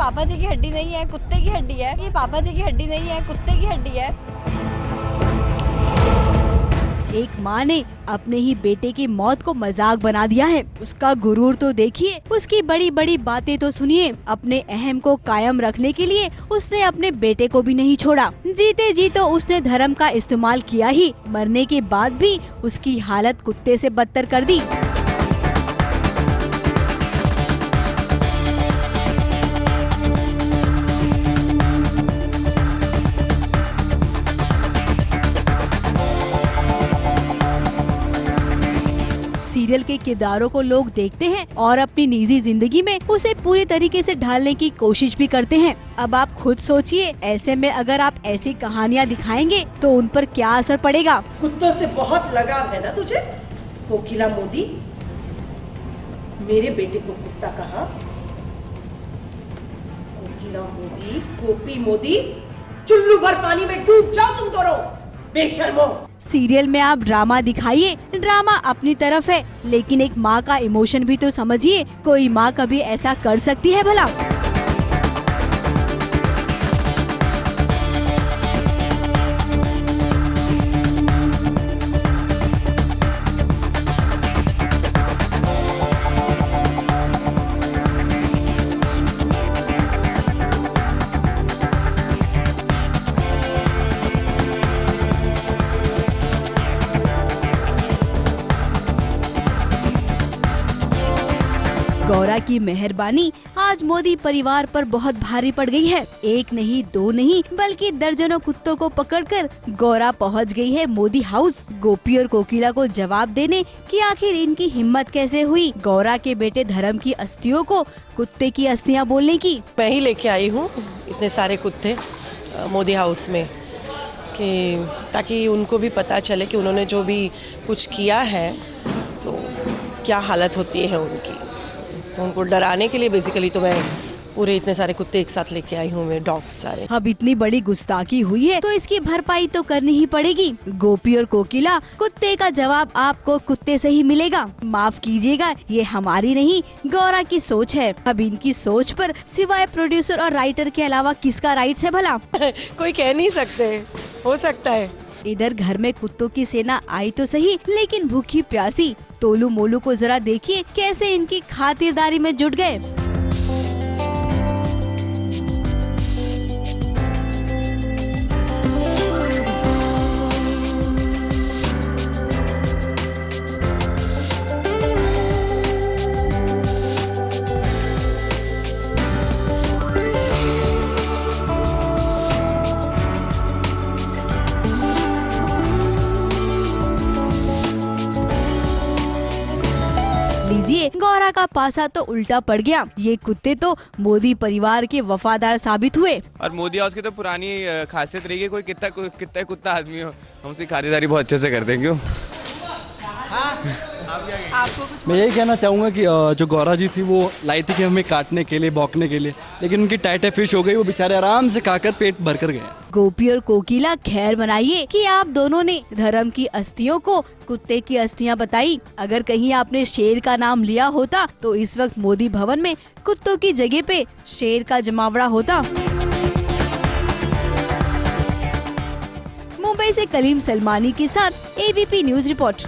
पापा जी की हड्डी नहीं है, कुत्ते की हड्डी है। ये पापा जी की हड्डी नहीं है, कुत्ते की हड्डी है। एक माँ ने अपने ही बेटे की मौत को मजाक बना दिया है। उसका गुरूर तो देखिए, उसकी बड़ी बड़ी बातें तो सुनिए। अपने अहम को कायम रखने के लिए उसने अपने बेटे को भी नहीं छोड़ा। जीते जी तो उसने धर्म का इस्तेमाल किया ही, मरने के बाद भी उसकी हालत कुत्ते से बदतर कर दी। सीरियल के किरदारों को लोग देखते हैं और अपनी निजी जिंदगी में उसे पूरी तरीके से ढालने की कोशिश भी करते हैं। अब आप खुद सोचिए, ऐसे में अगर आप ऐसी कहानियाँ दिखाएंगे तो उन पर क्या असर पड़ेगा। कुत्तों से बहुत लगाव है ना तुझे? कोकिला मोदी, मेरे बेटे को कुत्ता कहा? कोकिला मोदी, गोपी मोदी, चुल्लू भर पानी में डूब जाओ तुम दोनों, बेशर्मो। सीरियल में आप ड्रामा दिखाइए, ड्रामा अपनी तरफ है, लेकिन एक माँ का इमोशन भी तो समझिए। कोई माँ कभी ऐसा कर सकती है भला? गौरा की मेहरबानी आज मोदी परिवार पर बहुत भारी पड़ गई है। एक नहीं, दो नहीं, बल्कि दर्जनों कुत्तों को पकड़कर गौरा पहुंच गई है मोदी हाउस, गोपी और कोकिला को जवाब देने कि आखिर इनकी हिम्मत कैसे हुई गौरा के बेटे धर्म की अस्थियों को कुत्ते की अस्थियां बोलने की। मैं ही लेके आई हूँ इतने सारे कुत्ते मोदी हाउस में, कि ताकि उनको भी पता चले कि उन्होंने जो भी कुछ किया है तो क्या हालत होती है उनकी। तो उनको डराने के लिए बेसिकली तो मैं पूरे इतने सारे कुत्ते एक साथ लेके आई हूँ, मैं डॉग्स सारे। अब इतनी बड़ी गुस्ताखी हुई है तो इसकी भरपाई तो करनी ही पड़ेगी। गोपी और कोकिला, कुत्ते का जवाब आपको कुत्ते से ही मिलेगा। माफ कीजिएगा, ये हमारी नहीं गौरा की सोच है। अब इनकी सोच पर सिवाय प्रोड्यूसर और राइटर के अलावा किसका राइट्स है भला? कोई कह नहीं सकते, हो सकता है। इधर घर में कुत्तों की सेना आई तो सही, लेकिन भूखी प्यासी तोलू मोलू को जरा देखिए कैसे इनकी खातिरदारी में जुट गए। लीजिए, गौरा का पासा तो उल्टा पड़ गया। ये कुत्ते तो मोदी परिवार के वफादार साबित हुए। और मोदी हाउस की तो पुरानी खासियत रही है, कोई कितना कुत्ता आदमी हो, हम उसकी खरीदारी बहुत अच्छे से करते हैं। क्यों? आपको कुछ मैं यही कहना चाहूँगा कि जो गौरा जी थी वो लाई थी कि हमें काटने के लिए, भौंकने के लिए, लेकिन उनकी टाइट फिश हो गई। वो बेचारे आराम से खाकर पेट भर कर गए। गोपी और कोकिला, खैर मनाइए कि आप दोनों ने धर्म की अस्थियों को कुत्ते की अस्थियां बताई। अगर कहीं आपने शेर का नाम लिया होता तो इस वक्त मोदी भवन में कुत्तों की जगह पे शेर का जमावड़ा होता। मुंबई से कलीम सलमानी के साथ एबीपी न्यूज रिपोर्ट।